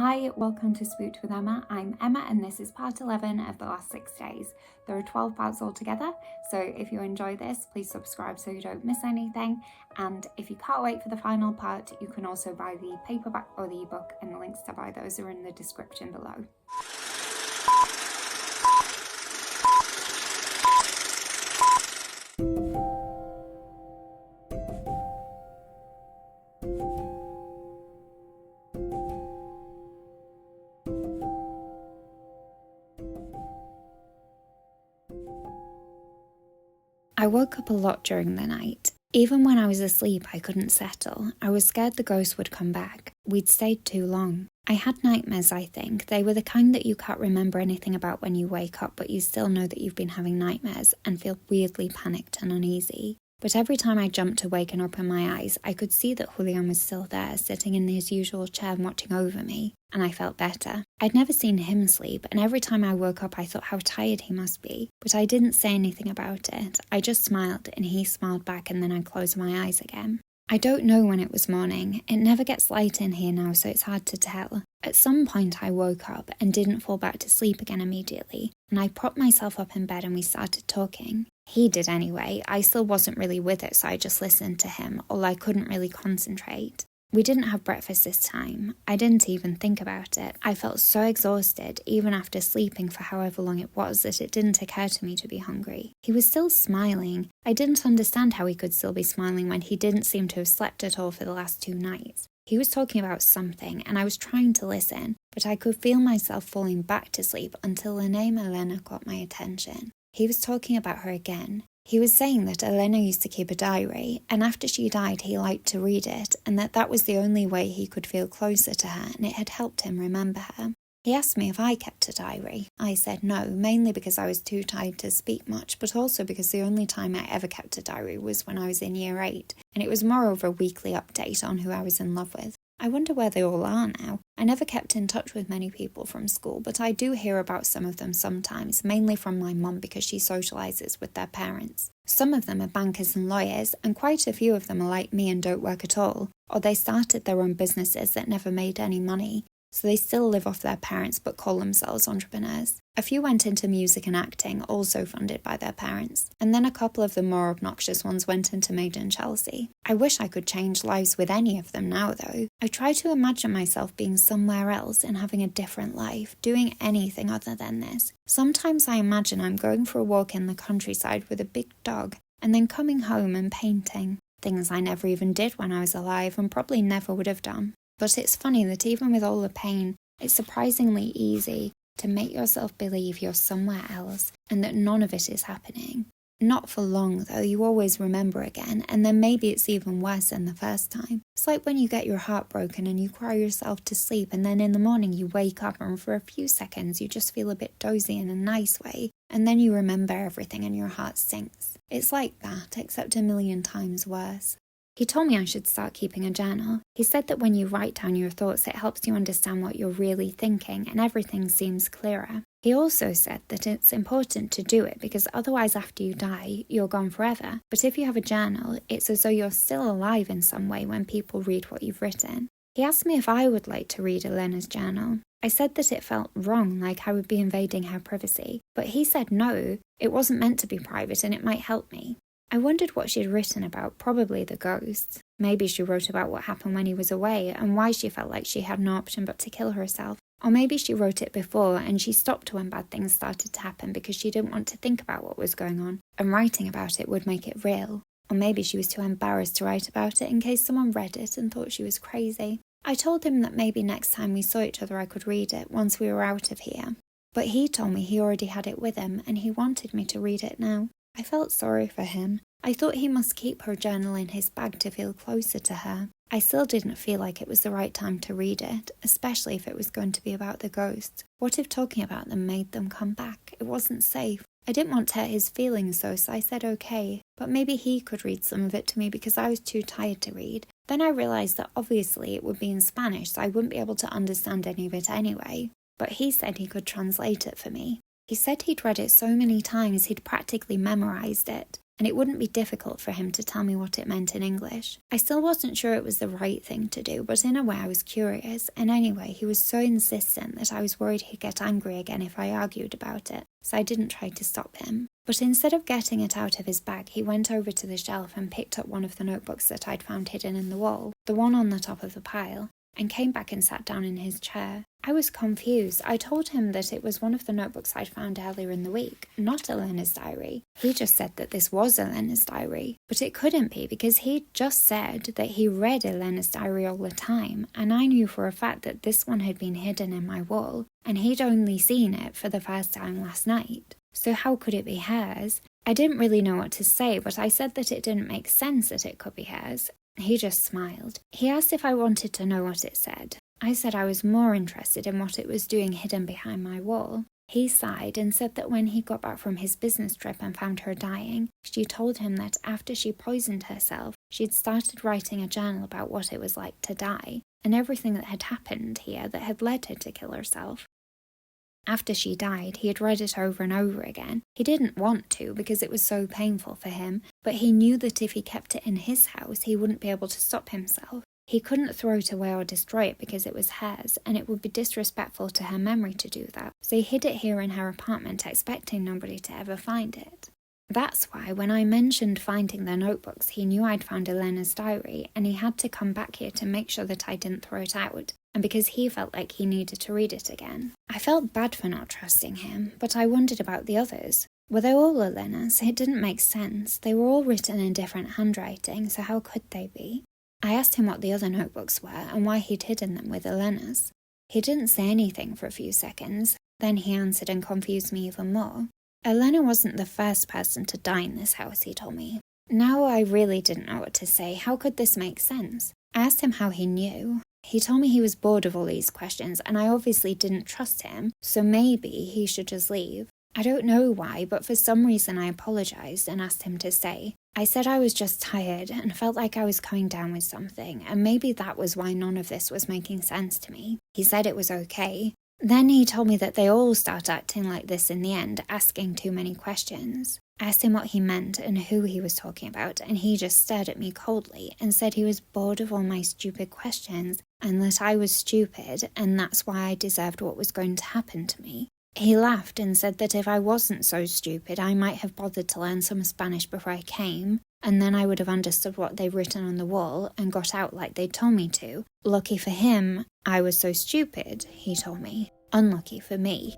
Hi, welcome to Spooked with Emma. I'm Emma and this is part 11 of the last 6 days. There are 12 parts altogether, so if you enjoy this, please subscribe so you don't miss anything. And if you can't wait for the final part, you can also buy the paperback or the ebook, and the links to buy those are in the description below. I woke up a lot during the night. Even when I was asleep, I couldn't settle. I was scared the ghost would come back. We'd stayed too long. I had nightmares, I think. They were the kind that you can't remember anything about when you wake up, but you still know that you've been having nightmares and feel weirdly panicked and uneasy. But every time I jumped awake and opened my eyes, I could see that Julian was still there, sitting in his usual chair watching over me, and I felt better. I'd never seen him sleep, and every time I woke up I thought how tired he must be, but I didn't say anything about it. I just smiled, and he smiled back, and then I closed my eyes again. I don't know when it was morning. It never gets light in here now, so it's hard to tell. At some point I woke up and didn't fall back to sleep again immediately, and I propped myself up in bed and we started talking. He did anyway. I still wasn't really with it, so I just listened to him, although I couldn't really concentrate. We didn't have breakfast this time. I didn't even think about it. I felt so exhausted, even after sleeping for however long it was, that it didn't occur to me to be hungry. He was still smiling. I didn't understand how he could still be smiling when he didn't seem to have slept at all for the last 2 nights. He was talking about something, and I was trying to listen, but I could feel myself falling back to sleep until the name Elena got my attention. He was talking about her again. He was saying that Elena used to keep a diary, and after she died he liked to read it, and that was the only way he could feel closer to her, and it had helped him remember her. He asked me if I kept a diary. I said no, mainly because I was too tired to speak much, but also because the only time I ever kept a diary was when I was in year 8, and it was more of a weekly update on who I was in love with. I wonder where they all are now. I never kept in touch with many people from school, but I do hear about some of them sometimes, mainly from my mum because she socialises with their parents. Some of them are bankers and lawyers, and quite a few of them are like me and don't work at all, or they started their own businesses that never made any money, so they still live off their parents but call themselves entrepreneurs. A few went into music and acting, also funded by their parents, and then a couple of the more obnoxious ones went into Made in Chelsea. I wish I could change lives with any of them now though. I try to imagine myself being somewhere else and having a different life, doing anything other than this. Sometimes I imagine I'm going for a walk in the countryside with a big dog, and then coming home and painting. Things I never even did when I was alive and probably never would have done. But it's funny that even with all the pain, it's surprisingly easy to make yourself believe you're somewhere else and that none of it is happening. Not for long though, you always remember again, and then maybe it's even worse than the first time. It's like when you get your heart broken and you cry yourself to sleep, and then in the morning you wake up and for a few seconds you just feel a bit dozy in a nice way, and then you remember everything and your heart sinks. It's like that, except a million times worse. He told me I should start keeping a journal. He said that when you write down your thoughts, it helps you understand what you're really thinking and everything seems clearer. He also said that it's important to do it because otherwise after you die, you're gone forever. But if you have a journal, it's as though you're still alive in some way when people read what you've written. He asked me if I would like to read Elena's journal. I said that it felt wrong, like I would be invading her privacy. But he said no, it wasn't meant to be private and it might help me. I wondered what she'd written about, probably the ghosts. Maybe she wrote about what happened when he was away and why she felt like she had no option but to kill herself. Or maybe she wrote it before and she stopped when bad things started to happen because she didn't want to think about what was going on, and writing about it would make it real. Or maybe she was too embarrassed to write about it in case someone read it and thought she was crazy. I told him that maybe next time we saw each other I could read it once we were out of here. But he told me he already had it with him and he wanted me to read it now. I felt sorry for him. I thought he must keep her journal in his bag to feel closer to her. I still didn't feel like it was the right time to read it, especially if it was going to be about the ghosts. What if talking about them made them come back? It wasn't safe. I didn't want to hurt his feelings though, so I said okay, but maybe he could read some of it to me because I was too tired to read. Then I realised that obviously it would be in Spanish, so I wouldn't be able to understand any of it anyway. But he said he could translate it for me. He said he'd read it so many times he'd practically memorised it. and it wouldn't be difficult for him to tell me what it meant in English. I still wasn't sure it was the right thing to do, but in a way I was curious, and anyway, he was so insistent that I was worried he'd get angry again if I argued about it, so I didn't try to stop him. But instead of getting it out of his bag, he went over to the shelf and picked up one of the notebooks that I'd found hidden in the wall, the one on the top of the pile, and came back and sat down in his chair. I was confused. I told him that it was one of the notebooks I'd found earlier in the week, not Elena's diary. He just said that this was Elena's diary, but it couldn't be because he'd just said that he read Elena's diary all the time, and I knew for a fact that this one had been hidden in my wall, and he'd only seen it for the first time last night. So how could it be hers? I didn't really know what to say, but I said that it didn't make sense that it could be hers. He just smiled. He asked if I wanted to know what it said. I said I was more interested in what it was doing hidden behind my wall. He sighed and said that when he got back from his business trip and found her dying, she told him that after she poisoned herself, she'd started writing a journal about what it was like to die, and everything that had happened here that had led her to kill herself. After she died, he had read it over and over again. He didn't want to because it was so painful for him, but he knew that if he kept it in his house, he wouldn't be able to stop himself. He couldn't throw it away or destroy it because it was hers, and it would be disrespectful to her memory to do that, so he hid it here in her apartment, expecting nobody to ever find it. That's why when I mentioned finding their notebooks, he knew I'd found Elena's diary, and he had to come back here to make sure that I didn't throw it out, and because he felt like he needed to read it again. I felt bad for not trusting him, but I wondered about the others. Were they all Elena's? It didn't make sense. They were all written in different handwriting, so how could they be? I asked him what the other notebooks were and why he'd hidden them with Elena's. He didn't say anything for a few seconds, then he answered and confused me even more. Elena wasn't the first person to die in this house, he told me. Now I really didn't know what to say. How could this make sense? I asked him how he knew. He told me he was bored of all these questions, and I obviously didn't trust him, so maybe he should just leave. I don't know why, but for some reason I apologized and asked him to stay. I said I was just tired and felt like I was coming down with something, and maybe that was why none of this was making sense to me. He said it was okay. Then he told me that they all start acting like this in the end, asking too many questions. I asked him what he meant and who he was talking about, and he just stared at me coldly and said he was bored of all my stupid questions and that I was stupid and that's why I deserved what was going to happen to me. He laughed and said that if I wasn't so stupid, I might have bothered to learn some Spanish before I came, and then I would have understood what they'd written on the wall and got out like they'd told me to. Lucky for him, I was so stupid, he told me. Unlucky for me.